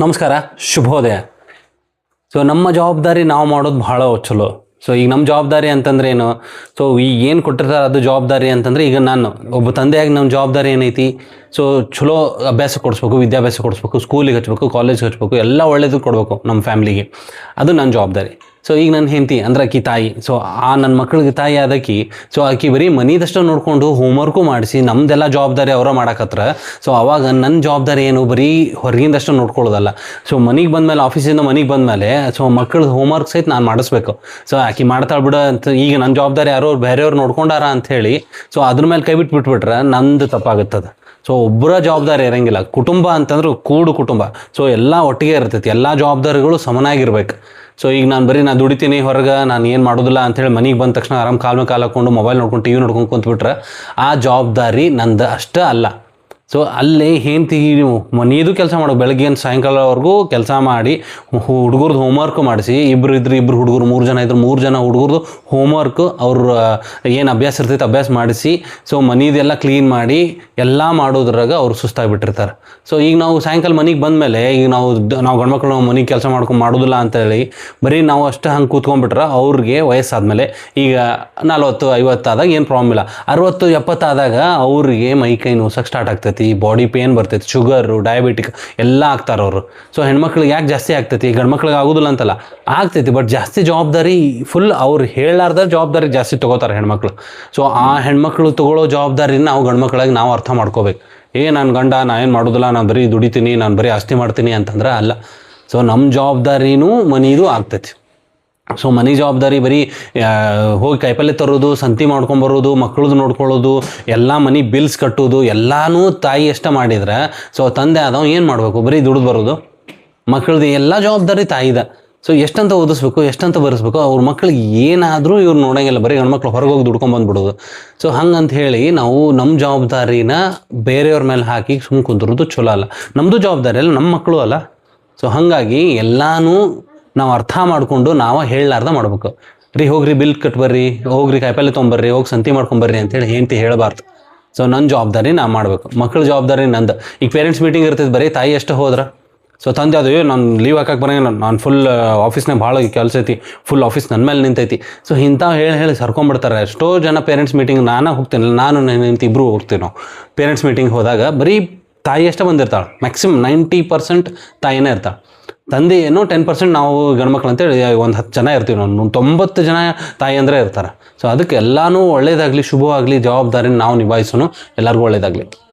ನಮಸ್ಕಾರ, ಶುಭೋದಯ. ಸೊ ನಮ್ಮ ಜವಾಬ್ದಾರಿ ನಾವು ಮಾಡೋದು ಭಾಳ ಚಲೋ. ಸೊ ಈಗ ನಮ್ಮ ಜವಾಬ್ದಾರಿ ಅಂತಂದ್ರೆ ಏನು? ಸೊ ಈಗ ಏನು ಕೊಟ್ಟಿರ್ತಾರೆ ಅದು ಜವಾಬ್ದಾರಿ ಅಂತಂದರೆ, ಈಗ ನಾನು ಒಬ್ಬ ತಂದೆಯಾಗಿ ನಮ್ಮ ಜವಾಬ್ದಾರಿ ಏನೈತಿ? ಸೊ ಚಲೋ ಅಭ್ಯಾಸ ಕೊಡಿಸ್ಬೇಕು, ವಿದ್ಯಾಭ್ಯಾಸ ಕೊಡಿಸ್ಬೇಕು, ಸ್ಕೂಲಿಗೆ ಹಚ್ಬೇಕು, ಕಾಲೇಜ್ಗೆ ಹಚ್ಬೇಕು, ಎಲ್ಲ ಒಳ್ಳೇದು ಕೊಡಬೇಕು ನಮ್ಮ ಫ್ಯಾಮ್ಲಿಗೆ. ಅದು ನನ್ನ ಜವಾಬ್ದಾರಿ. ಸೊ ಈಗ ನನ್ನ ಹೆಂಡತಿ ಅಂದ್ರೆ ಆಕಿ ತಾಯಿ. ಸೊ ನನ್ನ ಮಕ್ಳಿಗೆ ತಾಯಿ ಆದಕಿ. ಸೊ ಆಕಿ ಬರೀ ಮನಿದಷ್ಟು ನೋಡಿಕೊಂಡು ಹೋಮ್ವರ್ಕು ಮಾಡಿಸಿ ನಮ್ದೆಲ್ಲ ಜವಾಬ್ದಾರಿ ಅವರ ಮಾಡಕತ್ರ. ಸೊ ಅವಾಗ ನನ್ನ ಜವಾಬ್ದಾರಿ ಏನು? ಬರೀ ಹೊರಗಿಂದಷ್ಟು ನೋಡ್ಕೊಳ್ಳೋದಲ್ಲ. ಸೊ ಮನೆಗೆ ಬಂದಮೇಲೆ, ಆಫೀಸಿಂದ ಮನೆಗೆ ಬಂದಮೇಲೆ ಸೊ ಮಕ್ಕಳ ಹೋಮ್ವರ್ಕ್ ಸಹಿತ ನಾನು ಮಾಡಿಸ್ಬೇಕು. ಸೊ ಆಕಿ ಮಾಡ್ತಾಳೆ ಬಿಡು ಅಂತ ಈಗ ನನ್ನ ಜವಾಬ್ದಾರಿ ಯಾರೋ ಬೇರೆಯವ್ರು ನೋಡ್ಕೊಂಡಾರ ಅಂಥೇಳಿ ಸೊ ಅದ್ರ ಮೇಲೆ ಕೈ ಬಿಟ್ಬಿಟ್ರೆ ನಂದು ತಪ್ಪಾಗುತ್ತದೆ. ಸೊ ಒಬ್ಬರ ಜವಾಬ್ದಾರಿ ಇರೋಂಗಿಲ್ಲ. ಕುಟುಂಬ ಅಂತಂದ್ರೆ ಕೂಡು ಕುಟುಂಬ. ಸೊ ಎಲ್ಲ ಒಟ್ಟಿಗೆ ಇರ್ತೈತಿ, ಎಲ್ಲ ಜವಾಬ್ದಾರಿಗಳು ಸಮನಾಗಿರ್ಬೇಕು. ಸೊ ಈಗ ನಾನು ದುಡಿತೀನಿ ಹೊರಗೆ, ನಾನು ಏನು ಮಾಡೋದಿಲ್ಲ ಅಂಥೇಳಿ ಮನೆಗೆ ಬಂದ ತಕ್ಷಣ ಆರಾಮ್ ಕಾಲ ಮೇಲೆ ಕಾಲು ಹಾಕ್ಕೊಂಡು ಮೊಬೈಲ್ ನೋಡ್ಕೊಂಡು ಟಿ ವಿ ನೋಡ್ಕೊಂಡು ಕುಂತ್ಬಿಟ್ರೆ ಆ ಜವಾಬ್ದಾರಿ ನಂದು ಅಷ್ಟೇ ಅಲ್ಲ. ಸೊ ಅಲ್ಲಿ ಹೆಂಡತಿ ಮನೆಯದು ಕೆಲಸ ಮಾಡೋ, ಬೆಳಗ್ಗೆಯಿಂದ ಸಾಯಂಕಾಲವರೆಗೂ ಕೆಲಸ ಮಾಡಿ ಹುಡುಗರ್ದು ಹೋಮ್ವರ್ಕ್ ಮಾಡಿಸಿ, ಇಬ್ಬರು ಹುಡುಗರು, 3 ಜನ ಇದ್ರು 3 ಜನ ಹುಡುಗರ್ದು ಹೋಮ್ವರ್ಕ್ ಅವ್ರ ಏನು ಅಭ್ಯಾಸ ಇರ್ತೈತೆ ಅಭ್ಯಾಸ ಮಾಡಿಸಿ, ಸೊ ಮನೆಯದೆಲ್ಲ ಕ್ಲೀನ್ ಮಾಡಿ ಎಲ್ಲ ಮಾಡೋದ್ರಾಗ ಅವ್ರು ಸುಸ್ತಾಗಿಬಿಟ್ಟಿರ್ತಾರೆ. ಸೊ ಈಗ ನಾವು ಸಾಯಂಕಾಲ ಮನೆಗೆ ಬಂದಮೇಲೆ ಈಗ ನಾವು ಗಂಡ್ಮಕ್ಳು ಮನೆಗೆ ಕೆಲಸ ಮಾಡೋದಿಲ್ಲ ಅಂತೇಳಿ ಬರೀ ನಾವು ಅಷ್ಟು ಹಂಗೆ ಕೂತ್ಕೊಂಡ್ಬಿಟ್ರೆ ಅವ್ರಿಗೆ ವಯಸ್ಸಾದ್ಮೇಲೆ ಈಗ 40-50 ಆದಾಗ ಏನು ಪ್ರಾಬ್ಲಮ್ ಇಲ್ಲ. 60-70 ಆದಾಗ ಅವ್ರಿಗೆ ಮೈ ಕೈ ನೋಸಕ್ಕೆ ಸ್ಟಾರ್ಟ್ ಆಗ್ತೈತಿ, ಬಾಡಿ ಪೇನ್ ಬರ್ತೈತಿ, ಶುಗರು, ಡಯಾಬಿಟಿಕ್ ಎಲ್ಲ ಆಗ್ತಾರೆ ಅವರು. ಸೊ ಹೆಣ್ಮಕ್ಳಿಗೆ ಯಾಕೆ ಜಾಸ್ತಿ ಆಗ್ತೈತಿ? ಗಂಡ್ಮಕ್ಳಿಗೆ ಆಗೋದಿಲ್ಲ ಅಂತಲ್ಲ, ಆಗ್ತೈತಿ, ಬಟ್ ಜಾಸ್ತಿ ಜವಾಬ್ದಾರಿ ಫುಲ್ ಅವ್ರು ಹೇಳಾರ್ದ ಜವಾಬ್ದಾರಿ ಜಾಸ್ತಿ ತೊಗೋತಾರೆ ಹೆಣ್ಮಕ್ಳು. ಸೊ ಆ ಹೆಣ್ಮಕ್ಳು ತೊಗೊಳ್ಳೋ ಜವಾಬ್ದಾರಿನ ನಾವು ಗಂಡ್ಮಕ್ಳಾಗಿ ನಾವು ಅರ್ಥ ಮಾಡ್ಕೋಬೇಕು. ನಾನು ಗಂಡ, ನಾ ಏನು ಮಾಡೋದಿಲ್ಲ, ನಾನು ಬರೀ ದುಡಿತೀನಿ, ನಾನು ಬರೀ ಆಸ್ತಿ ಮಾಡ್ತೀನಿ ಅಂತಂದ್ರೆ ಅಲ್ಲ. ಸೊ ನಮ್ಮ ಜವಾಬ್ದಾರಿನೂ ಮನೆಯದು ಆಗ್ತೈತಿ. ಸೊ ಮನೆ ಜವಾಬ್ದಾರಿ ಬರೀ ಹೋಗಿ ಕಾಯಿಪಲ್ಲೆ ತರೋದು, ಸಂತಿ ಮಾಡ್ಕೊಂಬರೋದು, ಮಕ್ಕಳದು ನೋಡ್ಕೊಳ್ಳೋದು, ಎಲ್ಲ ಮನೆ ಬಿಲ್ಸ್ ಕಟ್ಟೋದು ಎಲ್ಲನೂ ತಾಯಿ ಎಷ್ಟ ಮಾಡಿದ್ರೆ ಸೊ ತಂದೆ ಆದವ ಏನು ಮಾಡಬೇಕು? ಬರೀ ದುಡ್ದು ಬರೋದು. ಮಕ್ಕಳದು ಎಲ್ಲ ಜವಾಬ್ದಾರಿ ತಾಯಿದ. ಸೊ ಎಷ್ಟಂತ ಓದಿಸ್ಬೇಕು, ಎಷ್ಟಂತ ಬರೆಸ್ಬೇಕು, ಅವ್ರ ಮಕ್ಳಿಗೆ ಏನಾದರೂ ಇವ್ರು ನೋಡೋಂಗಿಲ್ಲ, ಬರೀ ಗಂಡ್ಮಕ್ಳು ಹೊರಗೆ ಹೋಗಿ ದುಡ್ಕೊಂಬಂದ್ಬಿಡೋದು. ಸೊ ಹಂಗಂತ ಹೇಳಿ ನಾವು ನಮ್ಮ ಜವಾಬ್ದಾರಿನ ಬೇರೆಯವ್ರ ಮೇಲೆ ಹಾಕಿ ಸುಮ್ಮನೆ ಕುಂತಿರೋದು ಚಲೋ ಅಲ್ಲ. ನಮ್ಮದು ಜವಾಬ್ದಾರಿ ಅಲ್ಲ, ನಮ್ಮ ಮಕ್ಕಳು ಅಲ್ಲ. ಸೊ ಹಾಗಾಗಿ ಎಲ್ಲನೂ ನಾವು ಅರ್ಥ ಮಾಡಿಕೊಂಡು ನಾವು ಹೇಳಲಾರ್ದ ಮಾಡ್ಬೇಕು. ಹೋಗ್ರಿ ಬಿಲ್ ಕಟ್ಬರ್ರಿ, ಹೋಗ್ರಿ ಕಾಯಿಪಲ್ಲೆ ತೊಗೊಂಬರ್ರಿ, ಹೋಗಿ ಸಂತಿ ಮಾಡ್ಕೊಂಬರ್ರಿ ಅಂತೇಳಿ ಹೆಂಡತಿ ಹೇಳಬಾರ್ದು. ಸೊ ನನ್ನ ಜವಾಬ್ದಾರಿ ನಾ ಮಾಡಬೇಕು, ಮಕ್ಕಳ ಜವಾಬ್ದಾರಿ ನಂದು. ಈಗ ಪೇರೆಂಟ್ಸ್ ಮೀಟಿಂಗ್ ಇರ್ತೈತೆ, ಬರೀ ತಾಯಿ ಅಷ್ಟು ಹೋದ್ರೆ ಸೊ ತಂದೆ ಅದು ನಾನು ಲೀವ್ ಹಾಕಕ್ಕೆ ಬರೋಂಗಿಲ್ಲ, ನಾನು ಫುಲ್ ಆಫೀಸ್ನಾಗ ಭಾಳ ಕೆಲಸ ಐತಿ, ಫುಲ್ ಆಫೀಸ್ ನನ್ನ ಮೇಲೆ ನಿಂತೈತಿ. ಸೊ ಇಂಥವು ಹೇಳಿ ಸರ್ಕೊಂಡ್ಬಿಡ್ತಾರೆ. ಎಷ್ಟೋ ಜನ ಪೇರೆಂಟ್ಸ್ ಮೀಟಿಂಗ್ ನಾನು ಹೋಗ್ತೀನಿ, ನಾನು ನಿಂತು ಇಬ್ಬರು ಹೋಗ್ತೀವಿ. ನಾವು ಪೇರೆಂಟ್ಸ್ ಮೀಟಿಂಗ್ ಹೋದಾಗ ಬರೀ ತಾಯಿ ಅಷ್ಟೇ ಬಂದಿರ್ತಾಳೆ. ಮ್ಯಾಕ್ಸಿಮಮ್ 90% ತಾಯಿನೇ ಇರ್ತಾಳೆ. ತಂದೆ ಏನೋ 10% ನಾವು ಗಂಡ್ಮಕ್ಳು ಅಂತೇಳಿ ಒಂದು 10 ಜನ ಇರ್ತೀವಿ. ನಾವು 90 ಜನ ತಾಯಿ ಅಂದರೆ ಇರ್ತಾರೆ. ಸೊ ಅದಕ್ಕೆ ಎಲ್ಲನೂ ಒಳ್ಳೇದಾಗಲಿ, ಶುಭವಾಗಲಿ, ಜವಾಬ್ದಾರಿನ ನಾವು ನಿಭಾಯಿಸೋನು. ಎಲ್ಲರಿಗೂ ಒಳ್ಳೇದಾಗಲಿ.